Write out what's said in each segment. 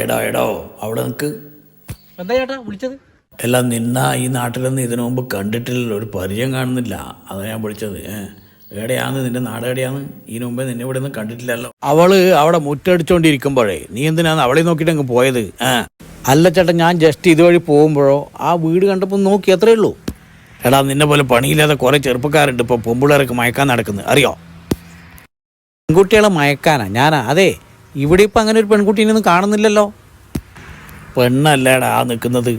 എടോ എടോ അവിടെ നിൽക്ക്. എന്താ ചേട്ടാ വിളിച്ചത്? എല്ലാം നിന്ന ഈ നാട്ടിലൊന്നും ഇതിനു മുമ്പ് കണ്ടിട്ടില്ലല്ലോ, ഒരു പരിചയം കാണുന്നില്ല, അതാ ഞാൻ വിളിച്ചത്. എവിടെയാന്ന് നിന്റെ നാട് എവിടെയാന്ന്? ഇതിനു മുമ്പേ നിന്നെ ഇവിടെ ഒന്നും കണ്ടിട്ടില്ലല്ലോ. അവള് അവിടെ മുറ്റടിച്ചോണ്ടിരിക്കുമ്പോഴേ നീ എന്തിനാന്ന് അവളെ നോക്കിയിട്ട് അങ്ങ് പോയത്? അല്ല ചേട്ടാ, ഞാൻ ജസ്റ്റ് ഇതുവഴി പോകുമ്പോഴോ ആ വീട് കണ്ടപ്പോൾ നോക്കി, അത്രേ ഉള്ളൂ. എടാ നിന്നെ പോലെ പണിയില്ലാതെ കുറേ ചെറുപ്പക്കാരുണ്ട് ഇപ്പോൾ പൊമ്പിള്ളേരൊക്കെ മയക്കാൻ നടക്കുന്നത്, അറിയോ? പെൺകുട്ടികളെ മയക്കാനാ ഞാനാ? അതെ, ഇവിടെ ഇപ്പം അങ്ങനെ ഒരു പെൺകുട്ടീനൊന്നും കാണുന്നില്ലല്ലോ. പെണ്ണല്ലേടാ ആ നിൽക്കുന്നത്,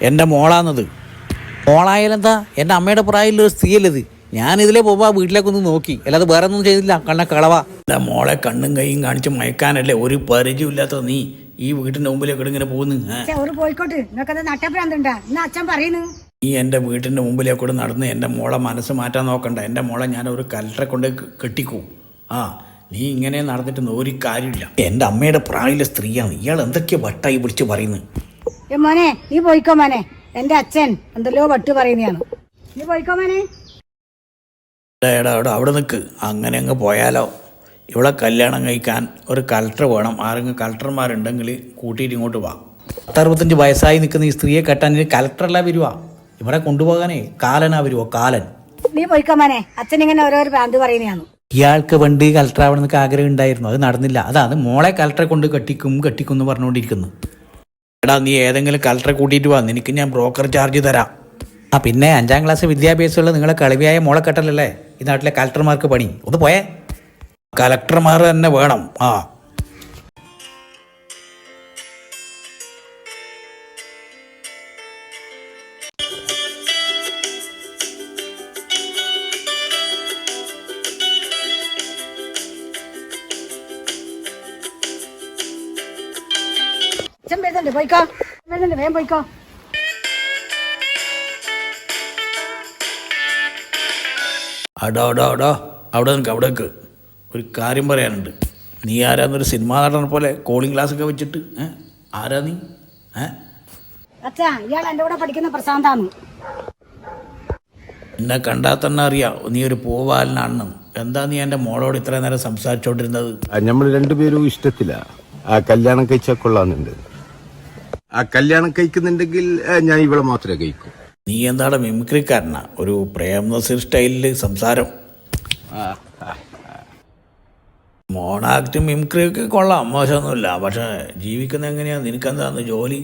എൻ്റെ മോളാന്നത്. മോളായാലെന്താ, എൻ്റെ അമ്മയുടെ പ്രായമുള്ളൊരു സ്ത്രീയല്ലത്. ഞാനിതിലേ പോകുമ്പോൾ ആ വീട്ടിലേക്കൊന്ന് നോക്കി, അല്ലാതെ വേറെ ഒന്നും ചെയ്തില്ല. കണ്ണ കളവാ. എൻ്റെ മോളെ കണ്ണും കൈയും കാണിച്ച് മയക്കാനല്ലേ ഒരു പരിചയമില്ലാത്ത നീ ഈ വീട്ടിൻ്റെ മുമ്പിലേക്ക് ഇങ്ങനെ പോകുന്നു. നീ എൻ്റെ വീട്ടിൻ്റെ മുമ്പിലേക്കൂടെ നടന്ന് എൻ്റെ മോളെ മനസ്സ് മാറ്റാൻ നോക്കണ്ട. എൻ്റെ മോളെ ഞാൻ ഒരു കലക്ടറെ കൊണ്ട് കെട്ടിക്കൂ. നീ ഇങ്ങനെ നടന്നിട്ട് ഒരു കാര്യമില്ല. എൻ്റെ അമ്മയുടെ പ്രായമുള്ള സ്ത്രീയാണ്. ഇയാൾ എന്തൊക്കെയാ വട്ടായി വിളിച്ച് പറയുന്നത്? മോനെ നീ പോയിക്കോ മോനെ, എൻ്റെ അച്ഛൻ എന്തെല്ലോ വട്ട് പറയുന്നതാണ്. നീ പോയിക്കോ മോനെ. എടാ അവിടെ നിൽക്ക്. അങ്ങനെ അങ്ങ് പോയാലോ? ഇവിടെ കല്യാണം കഴിക്കാൻ ഒരു കലക്ടർ വേണം. ആരെങ്കിലും കലക്ടർമാരുണ്ടെങ്കിൽ കൂട്ടിയിട്ട് ഇങ്ങോട്ട് വാ. 65 വയസ്സായി നിൽക്കുന്ന ഈ സ്ത്രീയെ കെട്ടാൻ കലക്ടറല്ല വരുവാ, ഇവിടെ കൊണ്ടുപോകാനേ കാലനാ വരുവോ, കാലൻ. നീ പോയിക്കോ മോനെ, അച്ഛൻ ഇങ്ങനെ ഓരോരോ ഭ്രാന്ത് പറയുന്നതാണ്. ഇയാൾക്ക് പണ്ട് കലക്ടർ ആവണമെന്നൊക്കെ ആഗ്രഹം ഉണ്ടായിരുന്നു, അത് നടന്നില്ല. അതാണ് മോളെ കലക്ടറെ കൊണ്ട് കെട്ടിക്കും എന്ന് പറഞ്ഞുകൊണ്ടിരിക്കുന്നു. എടാ നീ ഏതെങ്കിലും കലക്ടറെ കൂട്ടിയിട്ട് വാ, നിനക്ക് ഞാൻ ബ്രോക്കർ ചാർജ് തരാം. പിന്നെ 5ാം ക്ലാസ് വിദ്യാഭ്യാസമുള്ള നിങ്ങളെ കളിവിയായ മോളെ കെട്ടലല്ലേ ഈ നാട്ടിലെ കലക്ടർമാർക്ക് പണി. ഒന്ന് പോയേ, കലക്ടർമാർ തന്നെ വേണം. അച്ഛൻ വരുന്നുണ്ട്, പോയിക്കോ. വരുന്നുണ്ട്, വേഗം പോയിക്കോ. അവിടെ നിൽക്ക്. ഒരു കാര്യം പറയാനുണ്ട്. നീ ആരാന്നൊരു സിനിമാ നടനെ പോലെ കോളിംഗ് ക്ലാസ് ഒക്കെ വെച്ചിട്ട് ആരാ നീ? അച്ഛാ, ഇയാൾ എൻ്റെ കൂടെ പഠിക്കുന്ന പ്രശാന്താണ്. എന്നെ കണ്ടാൽ തന്നെ അറിയാം നീ ഒരു പൂവാലനാണെന്ന്. എന്താ നീ എൻ്റെ മോളോട് ഇത്ര നേരം സംസാരിച്ചോണ്ടിരുന്നത്? നമ്മൾ രണ്ടുപേരും ഇഷ്ടത്തില്ല. ആ കല്യാണം കഴിച്ചാൽ കൊള്ളാന്നുണ്ട്. ആ കല്യാണം കഴിക്കുന്നുണ്ടെങ്കിൽ ഞാൻ ഇവളെ മാത്രമേ കഴിക്കൂ. നീ എന്താണ് മിമിക്രിക്കാരനാ? ഒരു പ്രേം നസീർ സ്റ്റൈലിൽ സംസാരം. മോണാക്ട് മിമിക്രി ഒക്കെ കൊള്ളാം, മോശമൊന്നുമില്ല. പക്ഷെ ജീവിക്കുന്ന എങ്ങനെയാ? നിനക്കെന്താന്ന് ജോലി?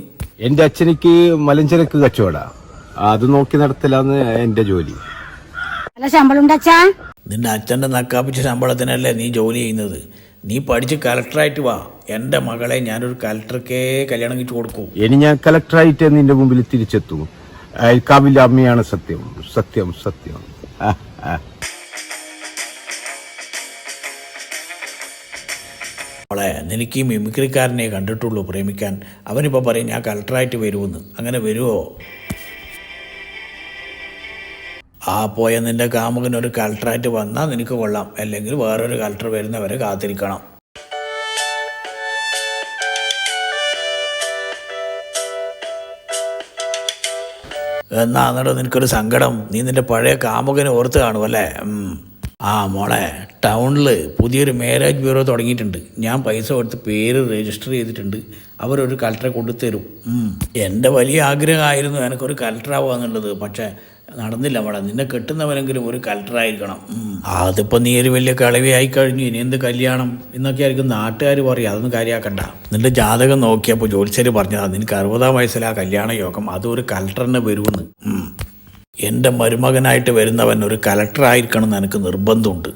എൻ്റെ അച്ഛനിക്ക് മലഞ്ചരക്ക് കച്ചവടാ, അത് നോക്കി നടത്തലാന്ന് എൻ്റെ ജോലി. നല്ല ശമ്പളം ഉണ്ട് അച്ഛാ. നിന്റെ അച്ഛൻ്റെ നക്കാപ്പിച്ച ശമ്പളത്തിനല്ലേ നീ ജോലി ചെയ്യുന്നത്? നീ പഠിച്ച് കലക്ടറായിട്ട് വാ. എൻ്റെ മകളെ ഞാനൊരു കലക്ടർക്കേ കല്യാണം കഴിച്ചു കൊടുക്കൂ. ഇനി ഞാൻ കലക്ടറായിട്ട് നിന്റെ മുമ്പിൽ തിരിച്ചെത്തും. കാവിലെ അമ്മയാണ് സത്യം, സത്യം, സത്യം. മോളെ, നിനക്ക് ഈ മിമിക്രിക്കാരനെ കണ്ടിട്ടുള്ളൂ പ്രേമിക്കാൻ. അവനിപ്പോൾ പറയും ഞാൻ കലക്ടറായിട്ട് വരുമെന്ന്. അങ്ങനെ വരുമോ? പോയ നിന്റെ കാമുകൻ ഒരു കലക്ടറായിട്ട് വന്നാൽ നിനക്ക് കൊള്ളാം, അല്ലെങ്കിൽ വേറൊരു കലക്ടർ വരുന്നവരെ കാത്തിരിക്കണം. എന്നാന്നോ നിനക്കൊരു സങ്കടം? നീ നിന്റെ പഴയ കാമുകനെ ഓർത്ത് കാണുമല്ലേ? മോളെ, ടൗണിൽ പുതിയൊരു മാരേജ് ബ്യൂറോ തുടങ്ങിയിട്ടുണ്ട്. ഞാൻ പൈസ കൊടുത്ത് പേര് രജിസ്റ്റർ ചെയ്തിട്ടുണ്ട്. അവരൊരു കലക്ടറെ കൊണ്ടുതരും. എൻ്റെ വലിയ ആഗ്രഹമായിരുന്നു എനിക്കൊരു കലക്ടറാവുക എന്നുള്ളത്. പക്ഷേ നടന്നില്ല മോളെ. നിന്നെ കെട്ടുന്നവരെങ്കിലും ഒരു കലക്ടറായിരിക്കണം. അതിപ്പോൾ നീ ഒരു വലിയ കളവിയായി കഴിഞ്ഞു, ഇനി എന്ത് കല്യാണം എന്നൊക്കെ ആയിരിക്കും നാട്ടുകാർ പറയും. അതൊന്നും കാര്യമാക്കണ്ട. നിന്റെ ജാതകം നോക്കിയപ്പോൾ ജോത്സ്യർ പറഞ്ഞതാണ് നിനക്ക് 60-ാം വയസ്സിൽ ആ കല്യാണ യോഗം, അതൊരു കലക്ടറിനെ വരുമെന്ന്. എൻ്റെ മരുമകനായിട്ട് വരുന്നവൻ ഒരു കലക്ടറായിരിക്കണം എന്ന് എനിക്ക് നിർബന്ധമുണ്ട്.